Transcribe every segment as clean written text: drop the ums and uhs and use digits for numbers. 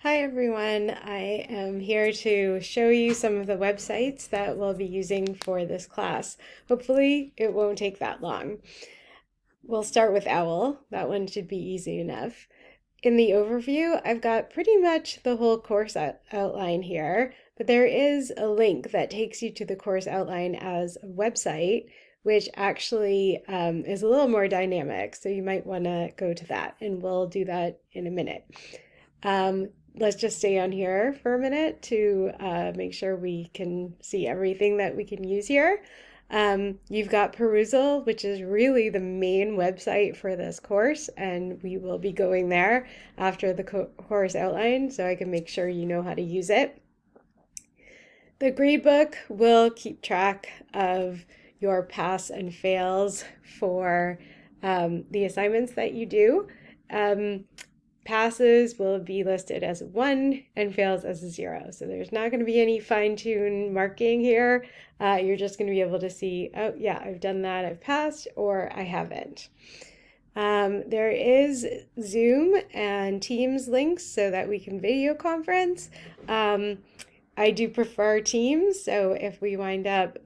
Hi everyone, I am here to show you some of the websites that we'll be using for this class. Hopefully it won't take that long. We'll start with OWL. That one should be easy enough. In the overview, I've got pretty much the whole course outline here, but there is a link that takes you to the course outline as a website, which actually is a little more dynamic. So you might want to go to that, and we'll do that in a minute. Let's just stay on here for a minute to make sure we can see everything that we can use here. You've got Perusal, which is really the main website for this course, and we will be going there after the course outline so I can make sure you know how to use it. The gradebook will keep track of your pass and fails for the assignments that you do. Passes will be listed as a 1 and fails as a 0. So there's not going to be any fine-tune marking here. You're just going to be able to see, oh yeah, I've done that, I've passed, or I haven't. There is Zoom and Teams links so that we can video conference. I do prefer Teams, so if we wind up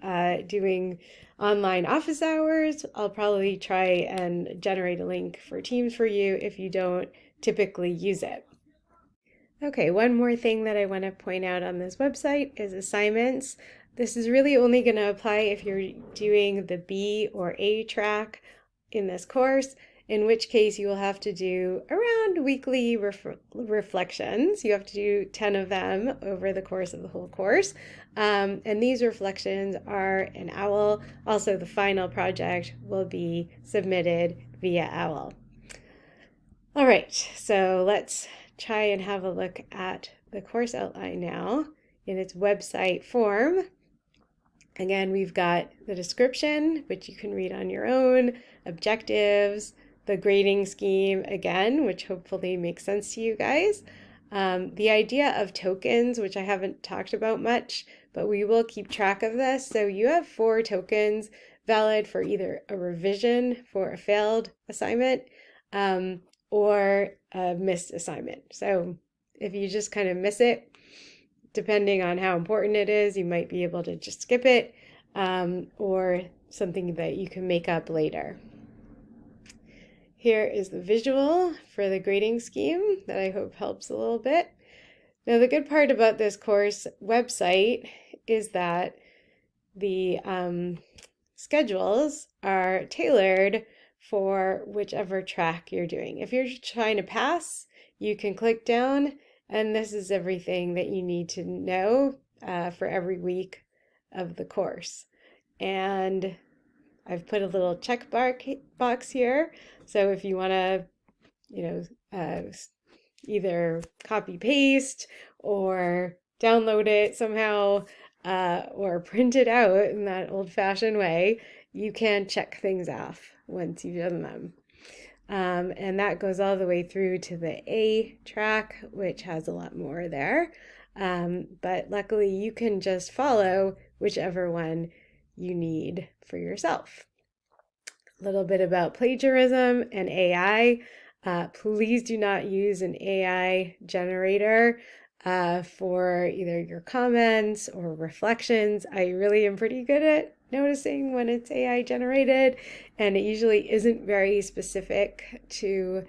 doing online office hours, I'll probably try and generate a link for Teams for you if you don't typically use it. Okay, one more thing that I want to point out on this website is assignments. This is really only going to apply if you're doing the B or A track in this course, in which case you will have to do around weekly reflections. You have to do 10 of them over the course of the whole course. And these reflections are in OWL. Also, the final project will be submitted via OWL. All right, so let's try and have a look at the course outline now in its website form. Again, we've got the description, which you can read on your own, objectives, the grading scheme again, which hopefully makes sense to you guys. The idea of tokens, which I haven't talked about much, but we will keep track of this. So you have 4 tokens valid for either a revision for a failed assignment, or a missed assignment. So if you just kind of miss it, depending on how important it is, you might be able to just skip it, or something that you can make up later. Here is the visual for the grading scheme that I hope helps a little bit. Now, the good part about this course website is that the schedules are tailored for whichever track you're doing. If you're trying to pass, you can click down, and this is everything that you need to know for every week of the course. And I've put a little check box here. So if you want to, either copy paste or download it somehow, or print it out in that old-fashioned way, you can check things off once you've done them. And that goes all the way through to the A track, which has a lot more there. But luckily you can just follow whichever one you need for yourself. A little bit about plagiarism and AI. Please do not use an AI generator for either your comments or reflections. I really am pretty good at noticing when it's AI generated, and it usually isn't very specific to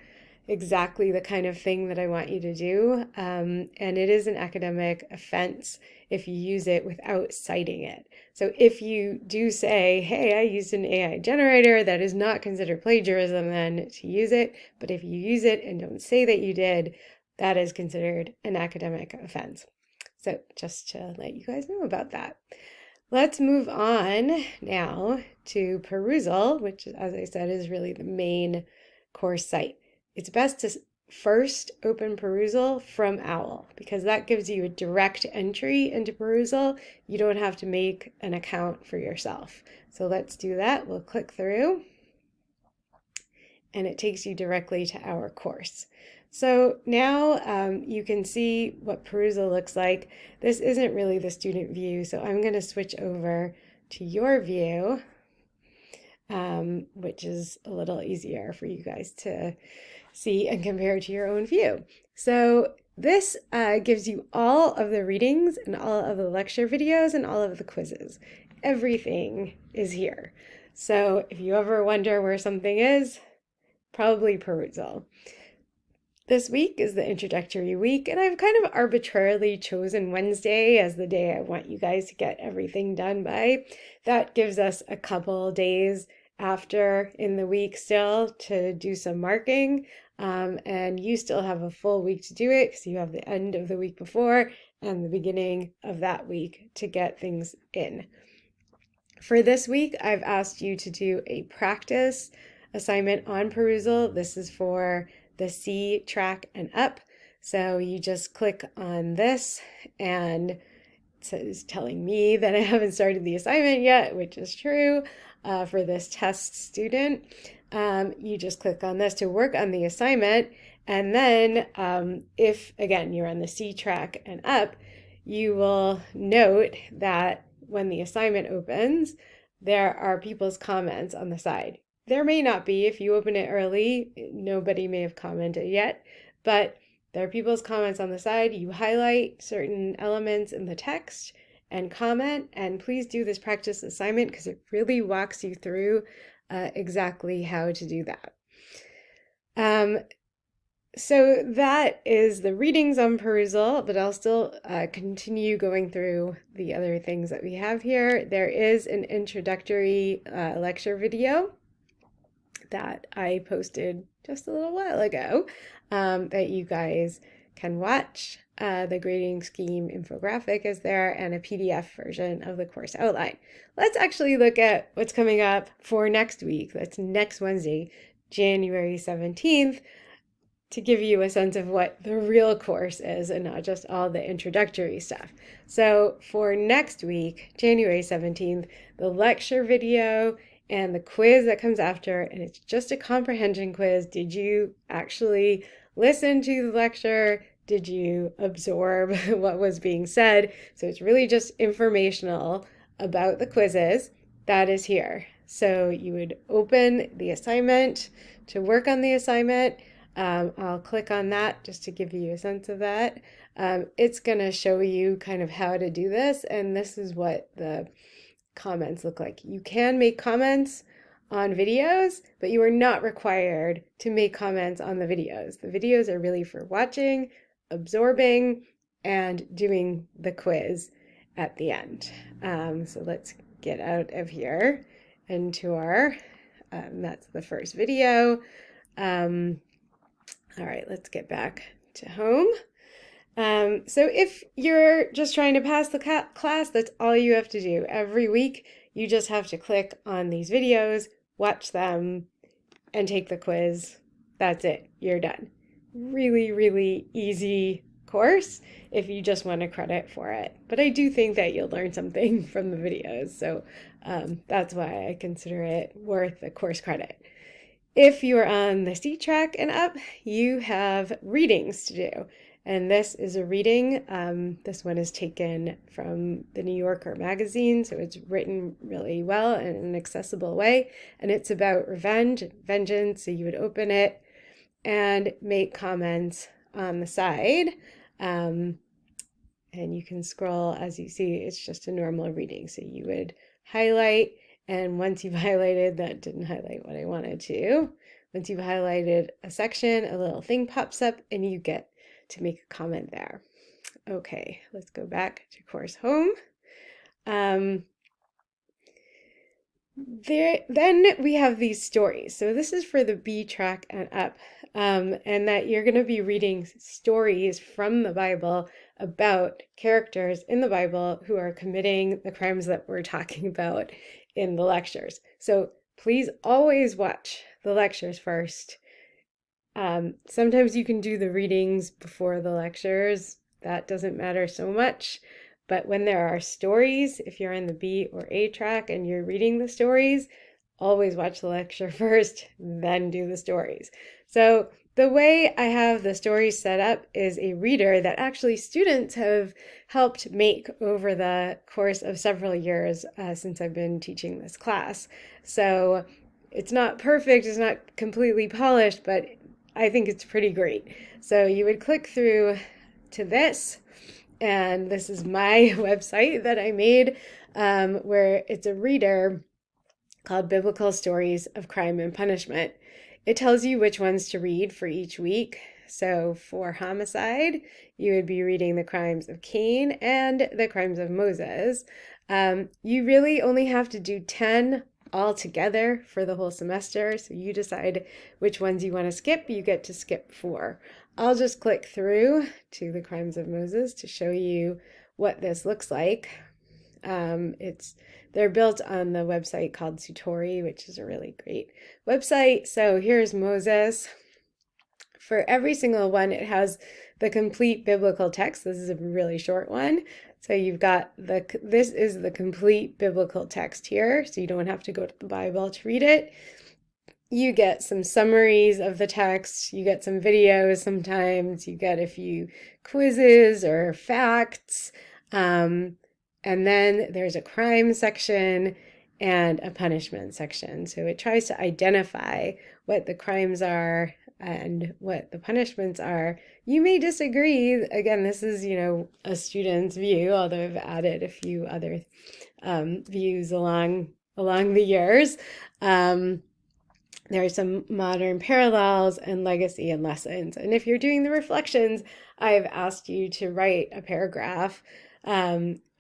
exactly the kind of thing that I want you to do. And it is an academic offense if you use it without citing it. So if you do say, hey, I used an AI generator, that is not considered plagiarism then to use it. But if you use it and don't say that you did, that is considered an academic offense. So just to let you guys know about that. Let's move on now to Perusal, which, as I said, is really the main course site. It's best to first open Perusal from OWL because that gives you a direct entry into Perusal. You don't have to make an account for yourself. So let's do that. We'll click through and it takes you directly to our course. So now you can see what Perusal looks like. This isn't really the student view, so I'm going to switch over to your view, which is a little easier for you guys to see and compare to your own view. So This gives you all of the readings and all of the lecture videos and all of the quizzes. Everything is here. So if you ever wonder where something is, probably Perusall. This week is the introductory week, and I've kind of arbitrarily chosen Wednesday as the day I want you guys to get everything done by. That gives us a couple days after in the week still to do some marking, and you still have a full week to do it because you have the end of the week before and the beginning of that week to get things in. For this week, I've asked you to do a practice assignment on Perusall. This is for the C track and up. So you just click on this and it says telling me that I haven't started the assignment yet, which is true for this test student. You just click on this to work on the assignment. And then if, again, you're on the C track and up, you will note that when the assignment opens, there are people's comments on the side. There may not be. If you open it early, nobody may have commented yet, but there are people's comments on the side. You highlight certain elements in the text and comment, and please do this practice assignment because it really walks you through exactly how to do that. So that is the readings on Perusall, but I'll still continue going through the other things that we have here. There is an introductory lecture video that I posted just a little while ago that you guys can watch. The grading scheme infographic is there and a PDF version of the course outline. Let's actually look at what's coming up for next week. That's next Wednesday, January 17th, to give you a sense of what the real course is and not just all the introductory stuff. So for next week, January 17th, the lecture video and the quiz that comes after, and it's just a comprehension quiz. Did you actually listen to the lecture? Did you absorb what was being said? So it's really just informational about the quizzes. That is here. So you would open the assignment to work on the assignment. I'll click on that just to give you a sense of that. It's going to show you kind of how to do this, and this is what the comments look like. You can make comments on videos, but you are not required to make comments on the videos. The videos are really for watching, absorbing, and doing the quiz at the end. So let's get out of here into our, that's the first video. All right, let's get back to home. So if you're just trying to pass the class, that's all you have to do. Every week, you just have to click on these videos, watch them, and take the quiz. That's it. You're done. Really, really easy course if you just want a credit for it. But I do think that you'll learn something from the videos. So that's why I consider it worth the course credit. If you're on the C track and up, you have readings to do. And this is a reading. This one is taken from the New Yorker magazine, so it's written really well in an accessible way. And it's about revenge, vengeance. So you would open it and make comments on the side. And you can scroll as you see, it's just a normal reading. So you would highlight, and once you've highlighted, that didn't highlight what I wanted to. Once you've highlighted a section, a little thing pops up and you get to make a comment there. Okay, let's go back to course home. Then we have these stories. So this is for the B track and up, and that you're going to be reading stories from the Bible about characters in the Bible who are committing the crimes that we're talking about in the lectures. So please always watch the lectures first. Sometimes you can do the readings before the lectures. That doesn't matter so much. But when there are stories, if you're in the B or A track and you're reading the stories, always watch the lecture first, then do the stories. So the way I have the stories set up is a reader that actually students have helped make over the course of several years since I've been teaching this class. So it's not perfect, it's not completely polished, but I think it's pretty great. So you would click through to this. And this is my website that I made, where it's a reader called Biblical Stories of Crime and Punishment. It tells you which ones to read for each week. So for homicide, you would be reading the crimes of Cain and the crimes of Moses. You really only have to do 10 all together for the whole semester. So you decide which ones you want to skip. You get to skip 4. I'll just click through to the crimes of Moses to show you what this looks like. They're built on the website called Sutori, which is a really great website. So here's Moses. For every single one, it has the complete biblical text. This is a really short one. So you've got this is the complete biblical text here. So you don't have to go to the Bible to read it. You get some summaries of the text. You get some videos sometimes. You get a few quizzes or facts. And then there's a crime section and a punishment section. So it tries to identify what the crimes are and what the punishments are. You may disagree. Again, this is, a student's view, although I've added a few other views along the years. There are some modern parallels and legacy and lessons. And if you're doing the reflections, I've asked you to write a paragraph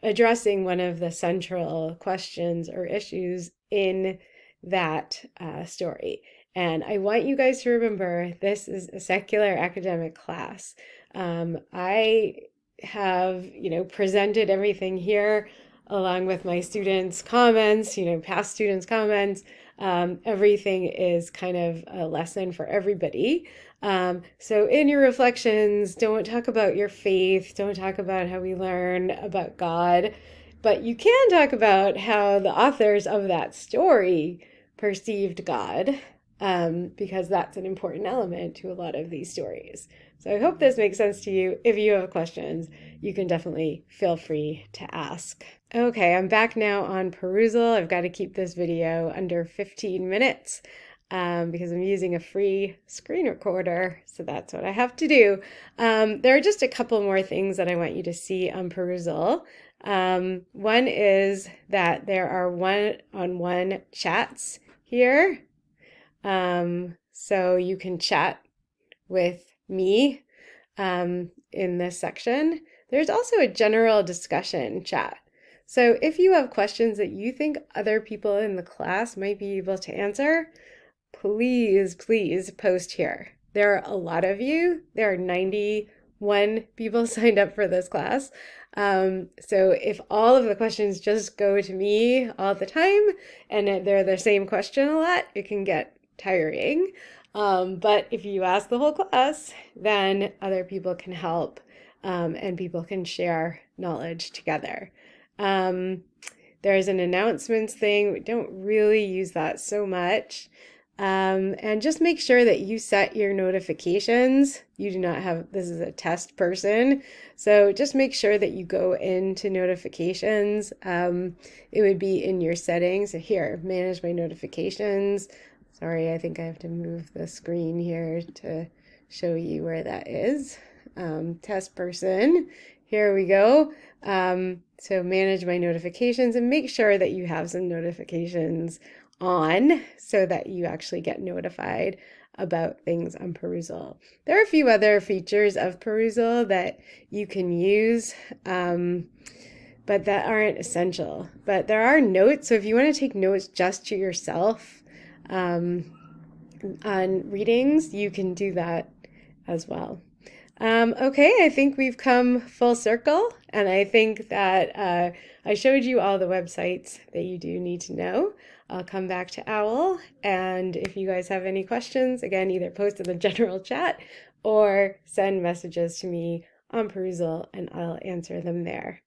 addressing one of the central questions or issues in that story. And I want you guys to remember this is a secular academic class. I have, presented everything here along with my students' comments, past students' comments. Everything is kind of a lesson for everybody. So in your reflections, don't talk about your faith, don't talk about how we learn about God, but you can talk about how the authors of that story perceived God, because that's an important element to a lot of these stories. So I hope this makes sense to you. If you have questions, you can definitely feel free to ask. Okay, I'm back now on perusal. I've got to keep this video under 15 minutes because I'm using a free screen recorder. So that's what I have to do. There are just a couple more things that I want you to see on perusal. One is that there are one-on-one chats here. So you can chat with me in this section. There's also a general discussion chat. So if you have questions that you think other people in the class might be able to answer, please post here. There are a lot of you. There are 91 people signed up for this class. So if all of the questions just go to me all the time and they're the same question a lot, it can get tiring. But if you ask the whole class, then other people can help and people can share knowledge together. There's an announcements thing. We don't really use that so much. And just make sure that you set your notifications. You do not have, this is a test person. So just make sure that you go into notifications. It would be in your settings. So here, manage my notifications. Sorry, I think I have to move the screen here to show you where that is. Test person. Here we go. So manage my notifications and make sure that you have some notifications on so that you actually get notified about things on perusal. There are a few other features of perusal that you can use, but that aren't essential. But there are notes. So if you want to take notes just to yourself on readings, you can do that as well. Okay, I think we've come full circle, and I think that I showed you all the websites that you do need to know. I'll come back to OWL, and if you guys have any questions, again, either post in the general chat or send messages to me on perusal, and I'll answer them there.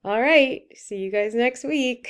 All right, see you guys next week.